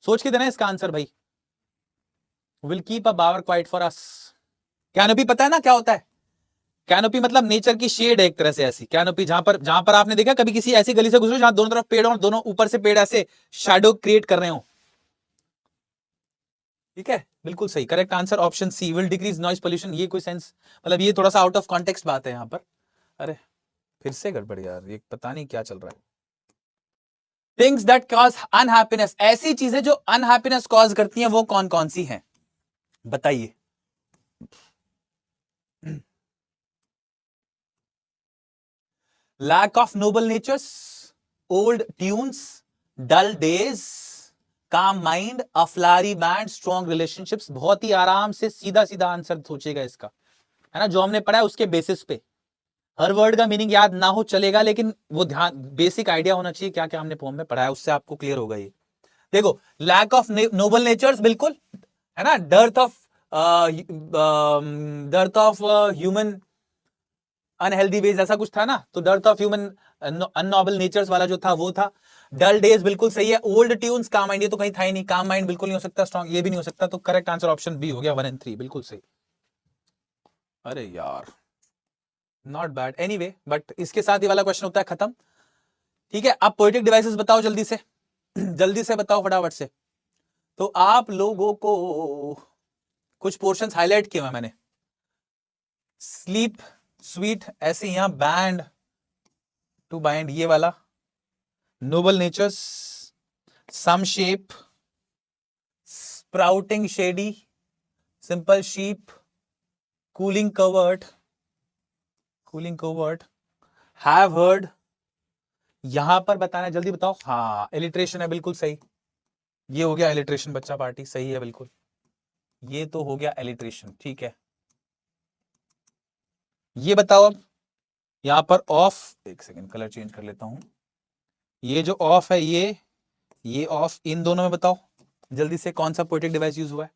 सोच के देना इसका आंसर भाई। Will keep a bower quiet for us, canopy पता है ना क्या होता है? कैनोपी मतलब नेचर की शेड है एक तरह से, ऐसी कैनोपी जहां पर आपने देखा कभी किसी ऐसी गली से गुजरो जहां दोनों तरफ पेड़ हो और दोनों ऊपर से पेड़ ऐसे शैडो क्रिएट कर रहे हो। ठीक है, बिल्कुल सही, correct answer option C, will decrease noise pollution. ये कोई सेंस, मतलब ये थोड़ा सा आउट ऑफ कॉन्टेक्स्ट बात है यहां पर। अरे फिर से गड़बड़ यार, ये पता नहीं क्या चल रहा है। थिंग्स दैट कॉज अनहैप्पीनेस, ऐसी चीजें जो अनहैप्पीनेस कॉज करती हैं वो कौन कौन सी हैं? बताइए। Lack of noble natures, old tunes, dull days, calm mind, a flowery band, strong relationships. बहुत ही आराम से सीधा सीधा आंसर सोचेगा इसका, है ना, जो हमने पढ़ा है उसके बेसिस पे। हर वर्ड का मीनिंग याद ना हो चलेगा, लेकिन वो ध्यान बेसिक आइडिया होना चाहिए क्या क्या हमने पोम में पढ़ा है, उससे आपको क्लियर होगा ये। देखो, लैक ऑफ नोबल नेचर्स, बिल्कुल है ना, dearth of human unhealthy ways, ऐसा कुछ था ना, तो dearth of human unnoble natures वाला जो था वो था। डल डेज बिल्कुल सही है। ओल्ड ट्यून्स, काम माइंड, ये तो कहीं था ही नहीं, काम माइंड बिल्कुल नहीं हो सकता, स्ट्रॉन्ग ये भी नहीं हो सकता, तो करेक्ट आंसर ऑप्शन बी हो गया 1 और 3, बिल्कुल सही। अरे यार, नॉट बैड, एनीवे, बट इसके साथ ये वाला क्वेश्चन होता है खत्म। ठीक है, अब पोएटिक डिवाइसेस बताओ जल्दी से जल्दी से बताओ फटाफट से। तो आप लोगों को कुछ पोर्शंस हाईलाइट किए हुए मैंने, स्लीप, स्वीट, ऐसे यहां बैंड टू बाइंड, ये वाला, noble natures, some shape, sprouting shady, simple sheep, cooling covert, have heard, यहां पर बताना है, जल्दी बताओ। हाँ, इलिट्रेशन है, बिल्कुल सही, ये हो गया इलिट्रेशन, बच्चा पार्टी सही है बिल्कुल, ये तो हो गया इलिट्रेशन। ठीक है, ये बताओ अब, यहां पर ऑफ, एक सेकेंड कलर चेंज कर लेता हूं, ये जो ऑफ है ये ऑफ, इन दोनों में बताओ जल्दी से कौन सा पोएटिक डिवाइस यूज हुआ है,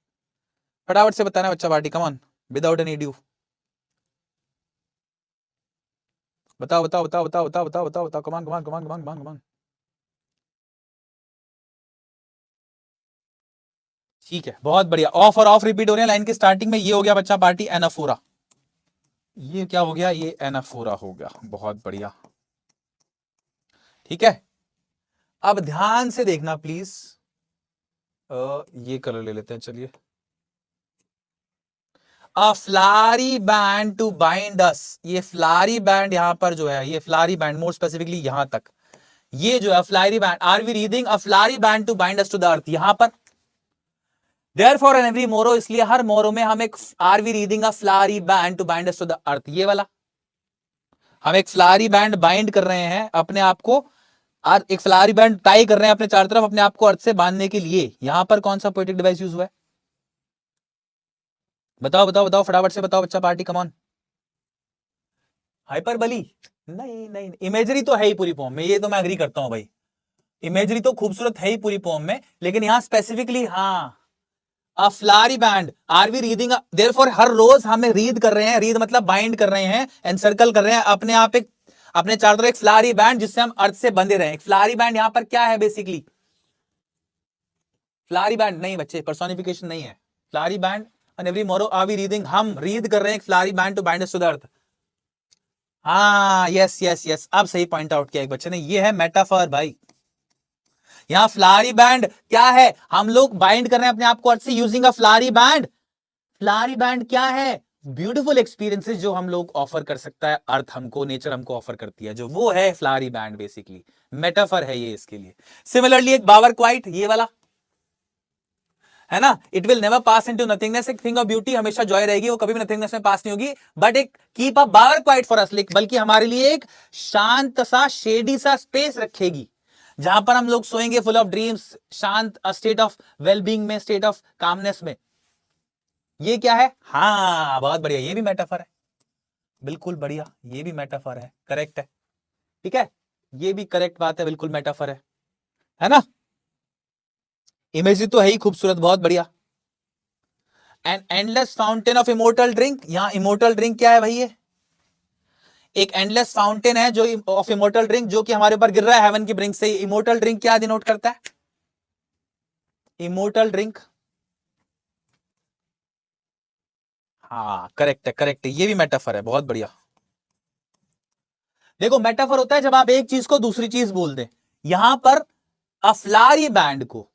फटाफट से बताना बच्चा party, come on, without any due, बताओ बताओ बताओ बताओ बताओ बताओ बताओ बताओ, कमान कमान कमान कमान कमान कमान। ठीक है, बहुत बढ़िया, ऑफ और ऑफ रिपीट हो रहे हैं लाइन की स्टार्टिंग में, ये हो गया बच्चा पार्टी एनाफोरा, ये क्या हो गया, ये एनाफोरा हो गया, बहुत बढ़िया। ठीक है, अब ध्यान से देखना प्लीज, ये कलर ले लेते हैं, चलिए, अ फ्लारी बैंड टू बाइंड अस, ये फ्लारी बैंड यहां पर जो है, ये फ्लारी बैंड मोर स्पेसिफिकली यहां तक, ये जो है flowery band, are we reading a flowery band to bind us to the earth, यहां पर देयरफॉर एन एवरी मोरो, इसलिए हर मोरो में हम एक are we reading a flowery band to bind us to the earth, ये वाला, हम एक फ्लारी बैंड बाइंड कर रहे हैं अपने आप को, और एक फ्लारी बैंड टाई कर रहे हैं अपने चारों तरफ अपने आप को अर्थ से बांधने के लिए, यहां पर कौन सा पोएटिक डिवाइस यूज हुआ है, बताओ बताओ बताओ फटाफट से बताओ बच्चा पार्टी, कम ऑन। हाइपरबली, नहीं नहीं, इमेजरी तो है ही पूरी पोम में, ये तो मैं एग्री करता हूं भाई, इमेजरी तो खूबसूरत है ही पूरी पोम में, लेकिन यहां स्पेसिफिकली, हाँ, a flowery band, are we reading, therefore हर रोज हमें रीड कर रहे हैं, रीड मतलब बाइंड कर रहे हैं, एनसर्कल कर रहे हैं अपने आप एक, अपने चारों तरफ एक फ्लारी बैंड जिससे हम अर्थ से बंधे रहे। फ्लारी बैंड यहां पर क्या है बेसिकली, फ्लारी बैंड नहीं बच्चे, पर्सोनिफिकेशन नहीं है, flowery band and every morrow are we reading, हम रीड कर रहे हैं flowery band to bind us to the earth. हाँ, यस यस यस, अब सही पॉइंट आउट किया एक बच्चे ने, ये है मेटाफर भाई, यहां फ्लारी बैंड क्या है, हम लोग बाइंड कर रहे हैं अपने आप को अर्थ से using a flowery band, Phulari band क्या है, ब्यूटीफुल एक्सपीरियंसेस जो हम लोग ऑफर कर सकता है अर्थ हमको, नेचर हमको ऑफर करती है, जो वो है फ्लारी बैंड, बेसिकली मेटाफर है ये इसके लिए। सिमिलरली एक बावर क्वाइट, ये वाला है ना, it will never pass into nothingness, एक थिंग ऑफ ब्यूटी हमेशा जॉय रहेगी, वो कभी भी नथिंगनेस में पास नहीं होगी, बट एक keep a bower quiet for us, बल्कि हमारे लिए एक शांत सा शेडी सा स्पेस रखेगी, जहां पर हम लोग सोएंगे फुल ऑफ ड्रीम्स, शांत, स्टेट ऑफ वेलबींग में, स्टेट ऑफ कामनेस में, ये क्या है, हाँ बहुत बढ़िया, ये भी मेटाफर है, बिल्कुल बढ़िया, ये भी मेटाफर है, करेक्ट है। ठीक है, ये भी करेक्ट बात है, बिल्कुल मेटाफर है ना, इमेज तो है ही खूबसूरत, बहुत बढ़िया। An endless fountain of immortal drink, यहां इमोर्टल ड्रिंक क्या है भाई, ये एक एंडलेस फाउंटेन है जो ऑफ इमोर्टल ड्रिंक, जो कि हमारे ऊपर गिर रहा है हेवन की ब्रिंक से, इमोर्टल ड्रिंक क्या डिनोट करता है, इमोर्टल ड्रिंक, हाँ करेक्ट है, ये भी मेटाफर है, बहुत बढ़िया। देखो, मेटाफर होता है जब आप एक चीज को दूसरी चीज बोल दें, यहां पर अफ्लारी बैंड को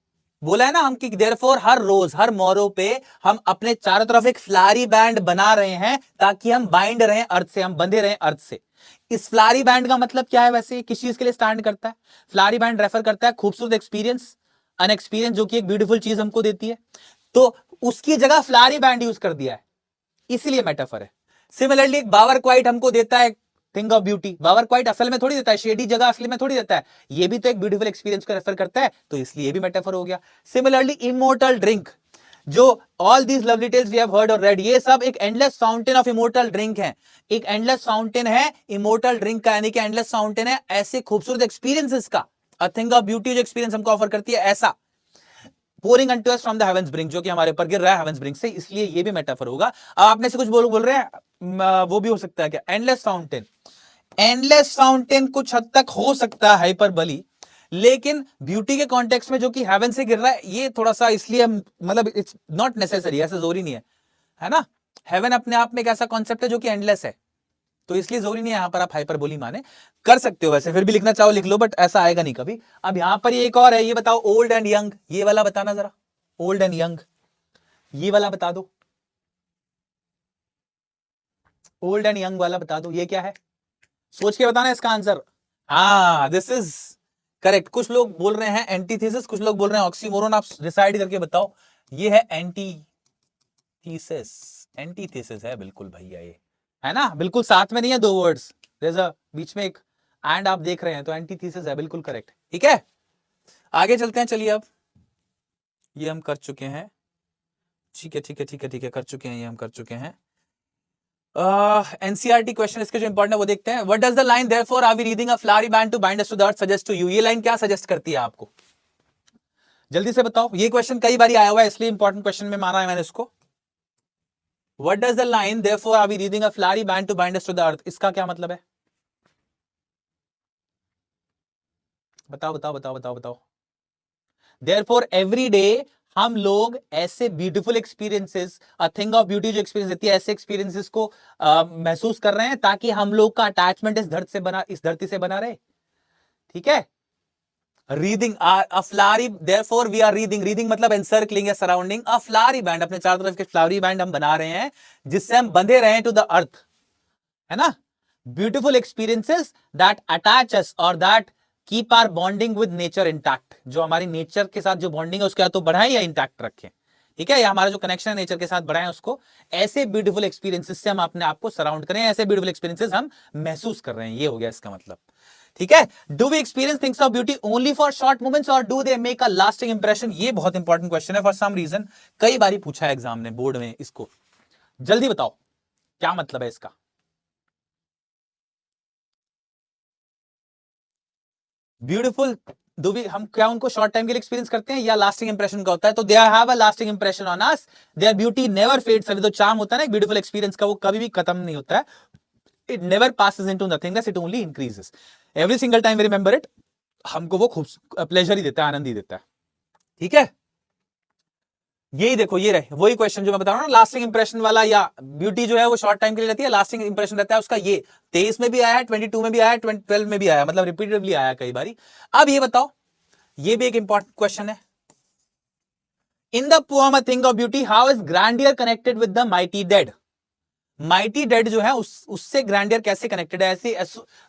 बोला है ना हम कि देयरफॉर हर रोज हर मोरो पे हम अपने चारों तरफ एक फ्लारी बैंड बना रहे हैं, ताकि हम बाइंड रहे अर्थ से, हम बंधे रहे अर्थ से। इस फ्लारी बैंड का मतलब क्या है वैसे, किस चीज के लिए स्टैंड करता है, फ्लारी बैंड रेफर करता है खूबसूरत एक्सपीरियंस, अन एक्सपीरियंस जो कि एक ब्यूटीफुल चीज हमको देती है, तो उसकी जगह फ्लारी बैंड यूज कर दिया है, इसीलिए मेटाफर है। सिमिलरली एक बावर क्वाइट हमको देता है thing of beauty, bower quiet असल में थोड़ी देता है, शेडी जगह असली में थोड़ी देता है, ये भी तो एक ब्यूटीफुल एक्सपीरियंस को रेफर करता है, तो इसलिए भी मेटाफर हो गया। सिमिलरली इमोर्टल ड्रिंक, जो all these lovely tales we have heard or read, ये सब एक endless fountain of immortal drink है, एक एंडलेस फाउंटेन है इमोर्टल ड्रिंक का, यानी कि एंडलेस फाउंटेन है ऐसे खूबसूरत एक्सपीरियंसेस का। अ थिंग ऑफ ब्यूटी जो एक्सपीरियंस हमको ऑफर करती है ऐसा, pouring unto us from the heaven's brink, जो कि हमारे ऊपर गिर रहा है हेवंस ब्रिंक से, इसलिए ये भी मेटाफर होगा। अब आपने से कुछ बोल रहे हैं, वो भी हो सकता है क्या, एंडलेस फाउंटेन, एंडलेस फाउंटेन कुछ हद तक हो सकता है हाइपरबली, लेकिन ब्यूटी के कॉन्टेक्स्ट में जो कि हेवन से गिर रहा है, ये थोड़ा सा इसलिए मतलब इट्स नॉट नेसेसरी, ऐसा जरूरी नहीं है ना। हेवन अपने आप में एक ऐसा कॉन्सेप्ट है जो कि एंडलेस है, तो इसलिए जरूरी नहीं है यहां पर आप हाइपरबोली माने, कर सकते हो वैसे, फिर भी लिखना चाहो लिख लो, बट ऐसा आएगा नहीं कभी। अब यहां पर ये एक और है, ये बताओ ओल्ड एंड यंग, ये वाला बताना जरा, ओल्ड एंड यंग, ये वाला बता दो, ओल्ड एंड यंग वाला बता दो, ये क्या है, सोच के बताना इसका आंसर। हाँ दिस इज करेक्ट। कुछ लोग बोल रहे हैं एंटीथेसिस, कुछ लोग बोल रहे हैं ऑक्सीमोरन, आप डिसाइड करके बताओ। ये है एंटीथेसिस, एंटीथेसिस है बिल्कुल भैया, ये है ना, बिल्कुल साथ में नहीं है दो वर्ड्स, बीच में एक एंड आप देख रहे हैं, तो एंटीथेसिस है, बिल्कुल करेक्ट। ठीक है, आगे चलते हैं, चलिए अब ये हम कर चुके हैं, ठीक है ठीक है ठीक है ठीक है, कर चुके हैं, ये हम कर चुके हैं। एनसीईआरटी क्वेश्चन इसके जो इंपॉर्टेंट है वो देखते हैं। What does the line therefore are we reading a flowery band to bind us to the earth suggest to you, ये लाइन क्या सजेस्ट करती है आपको, जल्दी से बताओ। ये क्वेश्चन कई बार आया हुआ है, इसलिए इंपॉर्टेंट क्वेश्चन में माना है मैंने इसको। What does the line therefore are we reading a flowery band to bind us to the earth, इसका क्या मतलब है, बताओ बताओ बताओ बताओ बताओ। देयरफॉर एवरी डे हम लोग ऐसे beautiful experiences, a thing of beauty जो एक्सपीरियंस देती है, ऐसे एक्सपीरियंसेस को महसूस कर रहे हैं, ताकि हम लोग का अटैचमेंट इस धरती से बना रहे। ठीक है, wreathing a flowery, therefore we are wreathing मतलब एनसर्कलिंग या सराउंडिंग अ फ्लावरी बैंड, अपने चारों तरफ के फ्लावरी बैंड हम बना रहे हैं, जिससे हम बंधे रहे टू द अर्थ, है ना। ब्यूटीफुल एक्सपीरियंसेस दैट अटैच अस और that keep our bonding with nature intact, जो हमारी नेचर के साथ जो बॉन्डिंग है उसके या तो बढ़ाएं या इंटैक्ट रखें। ठीक है, या हमारा जो कनेक्शन है नेचर के साथ बढ़ाएं उसको, ऐसे ब्यूटीफुल एक्सपीरियंसेस से हम अपने आप को सराउंड करें, ऐसे ब्यूटीफुल एक्सपीरियंसेस हम महसूस कर रहे हैं, ये हो गया इसका मतलब। ठीक है, do we experience things of beauty only for short moments or do they make a lasting impression, ये बहुत इंपॉर्टेंट क्वेश्चन है, फॉर सम रीजन कई बार पूछा है एग्जाम ने, बोर्ड में, इसको जल्दी बताओ क्या मतलब है इसका। ब्यूटीफुल, डू वी, हम क्या उनको शॉर्ट टाइम के लिए एक्सपीरियंस करते हैं या लास्टिंग इंप्रेशन का होता है, तो they have a lasting impression on us, there beauty never fades away, तो चार्म होता है ना ब्यूटीफुल एक्सपीरियंस का, वो कभी भी खत्म नहीं होता है, it never passes into nothingness, it only increases every single time we remember it, हमको वो खूब प्लेजर ही देता है, आनंद ही देता है। ठीक है, यही देखो, ये रहे वही क्वेश्चन जो मैं बता रहा हूं ना, लास्टिंग इंप्रेशन वाला, या ब्यूटी जो है वो शॉर्ट टाइम के लिए रहती है, लास्टिंग इंप्रेशन रहता है उसका, ये 23 में भी आया है, 22 में भी आया है, 12 में भी आया, मतलब रिपीटेडली आया कई बारी। अब ये बताओ, ये भी एक इंपॉर्टेंट क्वेश्चन है, in the poem a thing of beauty how is grandeur connected with the mighty dead, mighty dead जो है उससे ग्रैंडियर कैसे कनेक्टेड है, ऐसे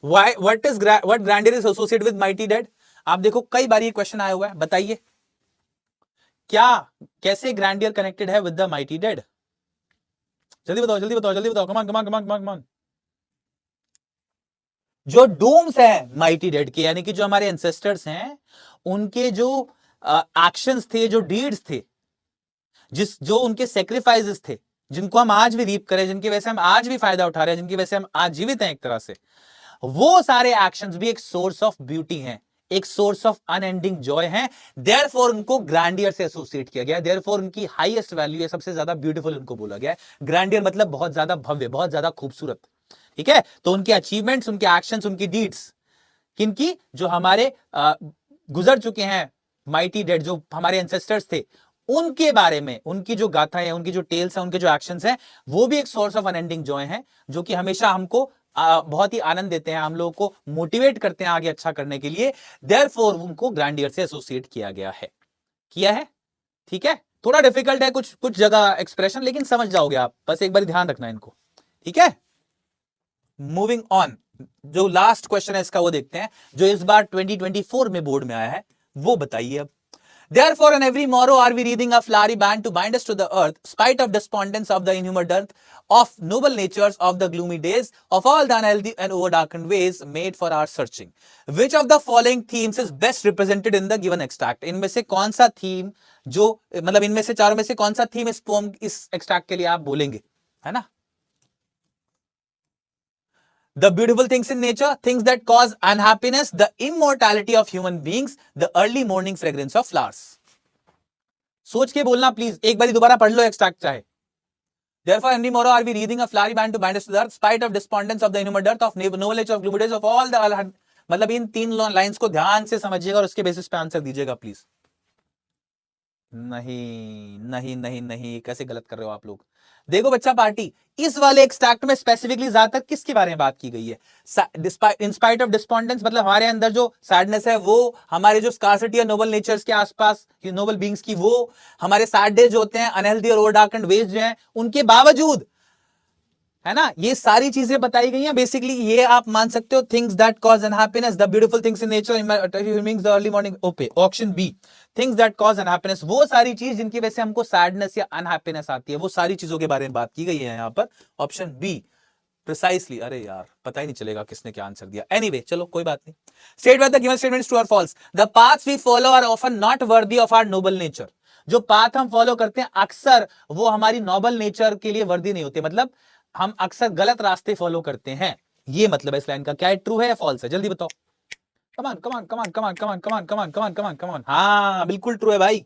what grandeur is associated with mighty dead. आप देखो कई बार ये क्वेश्चन आया हुआ है, बताइए क्या, कैसे ग्रैंडियर कनेक्टेड है विद द माइटी डेड, जल्दी बताओ जल्दी बताओ जल्दी बताओ, कमान कमान कमान कमान कमान। जो डूम्स है माइटी डेड के, यानी कि जो हमारे एंसेस्टर्स हैं, उनके जो एक्शंस थे, जो डीड्स थे, जो उनके सेक्रीफाइसेस थे, जिनको हम आज भी रीप करें, जिनकी वजह से हम आज भी फायदा उठा रहे हैं, जिनकी वजह से हम आज जीवित हैं एक तरह से, वो सारे एक्शंस भी एक सोर्स ऑफ ब्यूटी हैं, एक सोर्स ऑफ अनएंडिंग जॉय है, देयरफॉर उनको ग्रैंडियर से एसोसिएट किया गया, देयरफॉर उनकी हाईएस्ट वैल्यू है, सबसे ज्यादा ब्यूटीफुल उनको बोला गया है। ग्रैंडियर मतलब बहुत ज्यादा भव्य, बहुत ज्यादा खूबसूरत। ठीक है, तो उनके अचीवमेंट्स, उनके एक्शंस, उनकी डीड्स, किनकी, जो हमारे गुजर चुके हैं माइटी डेड, जो हमारे एंसेस्टर्स थे, उनके बारे में, उनकी जो गाथाएं हैं, उनकी जो टेल्स हैं, उनके जो एक्शंस हैं, वो भी एक सोर्स ऑफ अनएंडिंग जॉय है, जो कि हमेशा हमको बहुत ही आनंद देते हैं, हम लोगों को मोटिवेट करते हैं आगे अच्छा करने के लिए, देयरफॉर उनको ग्रैंडियर से एसोसिएट किया गया है, किया है। ठीक है, थोड़ा डिफिकल्ट है कुछ कुछ जगह एक्सप्रेशन, लेकिन समझ जाओगे आप, बस एक बार ध्यान रखना इनको। ठीक है, मूविंग ऑन, जो लास्ट क्वेश्चन है इसका वो देखते हैं, जो इस बार 2024 में बोर्ड में आया है, वो बताइए अब। Therefore, on every morrow are we wreathing a flowery band to bind us to the earth, spite of despondence of the inhuman dearth of noble natures of the gloomy days, of all the unhealthy and overdarkened ways made for our searching. Which of the following themes is best represented in the given extract? इनमें से कौन सा थीम जो मतलब इनमें से चारों में से कौन सा थीम इस पोम इस एक्सट्रैक्ट के लिए आप बोलेंगे, है ना? The beautiful things in nature, things that cause unhappiness, the immortality of human beings, the early morning fragrance of flowers. सोच के बोलना प्लीज, एक बार दोबारा पढ़ लो एक्सट्रैक्ट चाहे. Therefore, every morrow are we wreathing a flowery band to bind us to the earth, spite of despondence of the inhuman dearth of noble nature of gloomy days of all the. मतलब इन 3 लाइंस को ध्यान से समझिएगा और उसके बेसिस पे आंसर दीजिएगा प्लीज. नहीं नहीं नहीं नहीं, कैसे गलत कर रहे हो आप लोग. देखो बच्चा पार्टी, इस वाले एक्सट्रैक्ट में स्पेसिफिकली ज्यादातर किसके बारे में बात की गई है? इन स्पाइट ऑफ डिस्पॉन्डेंस, मतलब हमारे अंदर जो सैडनेस है वो, हमारे जो स्कार्सिटी और नोबल नेचर्स के आसपास नोबल बींग्स की वो, हमारे सैड डेज जो होते हैं, अनहेल्दी और ओवरडार्केंड वेज जो हैं, उनके बावजूद, है ना, ये सारी चीजें बताई गई हैं. बेसिकली ये आप मान सकते हो, things that cause unhappiness, the beautiful things in nature, the early morning. Okay, option B, things that cause unhappiness, वो सारी चीज जिनकी वजह से हमको सैडनेस या अनहैप्पीनेस आती है, वो सारी चीजों के बारे में बात की गई है यहां पर. Option B precisely. अरे यार, पता ही नहीं चलेगा किसने क्या आंसर दिया. एनीवे, चलो कोई बात नहीं. State whether the given statement is true or false. The paths we follow are often not worthy of our noble nature. जो पाथ हम फॉलो करते हैं अक्सर वो हमारी नोबल नेचर के लिए वर्दी नहीं होते, मतलब हम अक्सर गलत रास्ते फॉलो करते हैं. ये मतलब है इस लाइन का. क्या है, ट्रू है या फॉल्स है? जल्दी बताओ. कमान कमान कमान कमान कमान कमान कमान कमान कमान कमान. हाँ बिल्कुल ट्रू है भाई,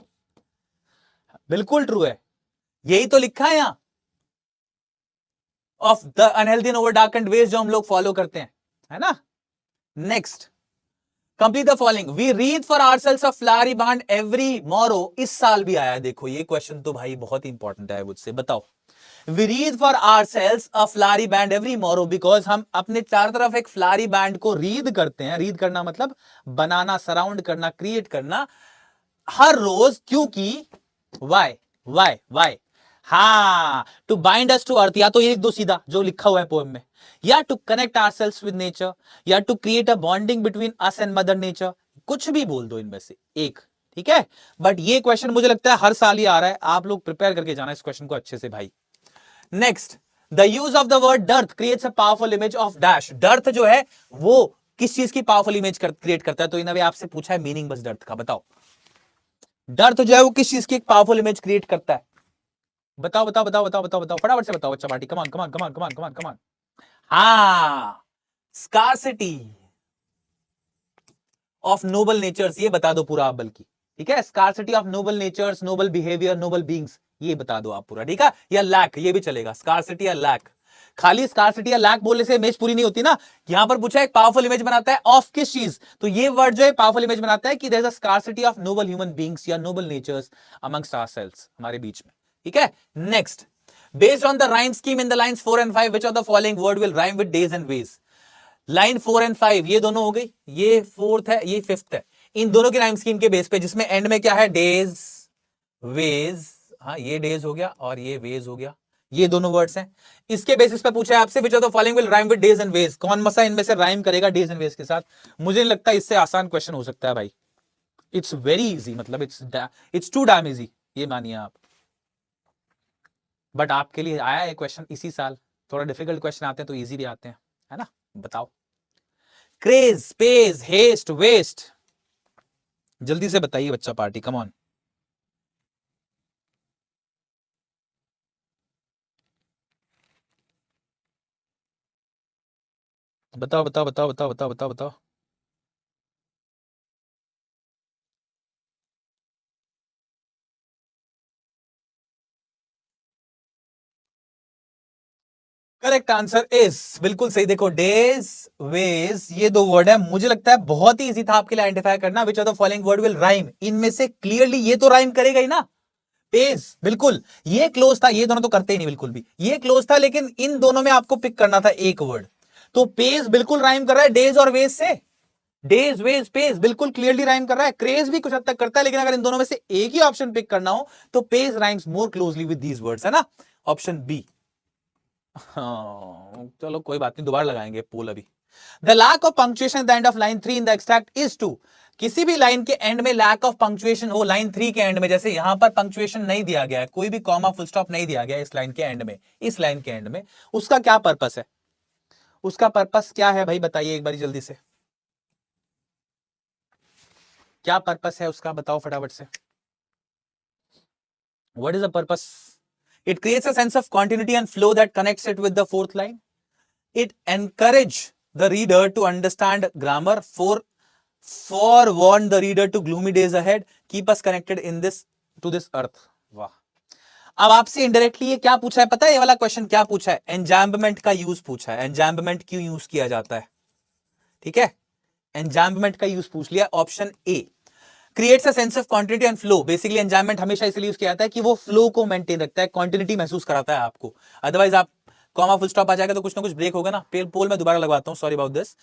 बिल्कुल ट्रू है. यही तो लिखा है यहां, of the unhealthy and overdarkened ways जो हम लोग फॉलो करते हैं, है ना. Next, complete the following. We read for ourselves a flowery bond every morrow. इस साल भी आया है. देखो ये क्वेश्चन तो भाई बहुत इंपॉर्टेंट है मुझसे. बताओ. We read for ourselves a flowery band every morrow, because हम अपने चारों तरफ एक फ्लावरी बैंड को रीड करते हैं. रीड करना मतलब बनाना, सराउंड करना, क्रिएट करना हर रोज. क्योंकि वाई वाई वाई, हाँ, to bind us to earth, या तो ये लिख दो सीधा जो लिखा हुआ है पोएम में, या to connect ourselves with nature, या to create a bonding between us and mother nature. कुछ भी बोल दो इनमें से एक, ठीक है. बट ये क्वेश्चन मुझे लगता है हर साल ही आ रहा है. आप लोग प्रिपेयर करके जाना इस क्वेश्चन को अच्छे से भाई. Next, the use of the word dearth creates a powerful image of dash. Dearth जो है वो किस चीज की पावरफुल इमेज क्रिएट करता है? तो इन्होंने आपसे पूछा है मीनिंग बस डर्थ का. बताओ, डर्थ जो है वो किस चीज की एक पावरफुल इमेज क्रिएट करता है? बताओ बताओ बताओ बताओ बताओ बताओ, फटाफट से बताओ बच्चा पार्टी. कमान कमान कमान कमान कमान कमान. हाँ, स्कार्सिटी ऑफ नोबल नेचर्स, ये बता दो पूरा आप बल्कि, ठीक है. Scarcity of noble natures, noble behaviour, noble beings, ये बता दो आप पूरा, ठीक है. या लैक, ये भी चलेगा. स्कार्सिटी या लैक, खाली स्कार्सिटी या लैक बोलने से इमेज पूरी नहीं होती ना. यहां पर पूछा एक पावरफुल इमेज बनाता है ऑफ किस चीज, तो ये वर्ड जो है पावरफुल इमेज बनाता है कि there is a scarcity of noble human beings या नोबल नेचर्स अमंगस्ट आवरसेल्व्स, हमारे बीच में, ठीक है. Next, based on the rhyme scheme in the lines 4 and 5 which of the following word will rhyme with days and ways. Line 4 and 5 ये दोनों हो गई, ये 4th है, ये 5th है. इन दोनों की राइम स्कीम के बेस पे, जिसमें एंड में क्या है, डेज वेज, हाँ ये डेज हो गया और ये वेज हो गया, ये दोनों वर्ड्स हैं. इसके बेसिस पे पूछा है आपसे which of the following will rhyme with days and ways. कौन मसा इनमें से राइम करेगा डेज एंड वेज के साथ? मुझे नहीं लगता इससे आसान क्वेश्चन हो सकता है भाई. इट्स वेरी इजी, मतलब इट्स टू डैम इजी, ये मानिए आप. बट आपके लिए आया है क्वेश्चन इसी साल. थोड़ा डिफिकल्ट क्वेश्चन आते हैं तो इजी भी आते हैं, है ना. बताओ. क्रेज, पेज, हेस्ट, वेस्ट, जल्दी से बताइए बच्चा पार्टी. Come on. बताओ बताओ बताओ बताओ बताओ बताओ बताओ. करेक्ट आंसर इज, बिल्कुल सही. देखो, डेज वेज ये दो वर्ड है, मुझे लगता है बहुत ही इजी था आपके लिए आइडेंटिफाई करना. Which of the following word will rhyme, इनमें से क्लियरली ये तो राइम करेगा ही ना. पेज, बिल्कुल ये क्लोज था. ये दोनों तो करते ही नहीं बिल्कुल भी, ये क्लोज था. लेकिन इन दोनों में आपको पिक करना था एक वर्ड, तो पेज बिल्कुल राइम कर रहा है डेज और वेज से. डेज वेज पेज बिल्कुल क्लियरली राइम कर रहा है. क्रेज भी कुछ हद तक करता है, लेकिन अगर इन दोनों में से एक ही ऑप्शन पिक करना हो तो page rhymes more closely with these words, है ना. Option B. हाँ, चलो कोई बात नहीं, दोबारा लगाएंगे पोल अभी. The lack of punctuation at the end of line 3 in the extract is to. किसी भी लाइन के एंड में लैक ऑफ पंक्चुएशन हो, लाइन 3 के एंड में, जैसे यहां पर पंक्चुएशन नहीं दिया गया है, कोई भी कॉमा फुल स्टॉप नहीं दिया गया इस लाइन के एंड में, इस लाइन के एंड में, उसका क्या पर्पस है? उसका पर्पस क्या है भाई, बताइए एक बार जल्दी से, क्या पर्पस है उसका, बताओ फटाफट से। What is the purpose? It creates a sense of continuity and flow that connects it with the fourth line. It encourages the reader to understand grammar, forewarn the reader to gloomy days ahead, keep us connected in this to this earth. वाह, अब आपसे इनडायरेक्टली ये क्या पूछा है पता है? ये वाला क्वेश्चन क्या पूछा है? एंजाम्बमेंट का यूज पूछा है। एंजाम्बमेंट क्यों यूज किया जाता है? ठीक है, एंजाम्बमेंट का यूज पूछ लिया, option A. Creates a sense of continuity and flow, basically enjambment हमेशा इसलिए यूज किया जाता है कि वो फ्लो को मेंटेन रखता है, कॉन्टिन्यूटी महसूस कराता है आपको। अदरवाइज आप कॉमा फुल स्टॉप आ जाएगा तो कुछ ना कुछ ब्रेक होगा ना। पोल में दोबारा लगवाता हूं, सॉरी अबाउट दिस।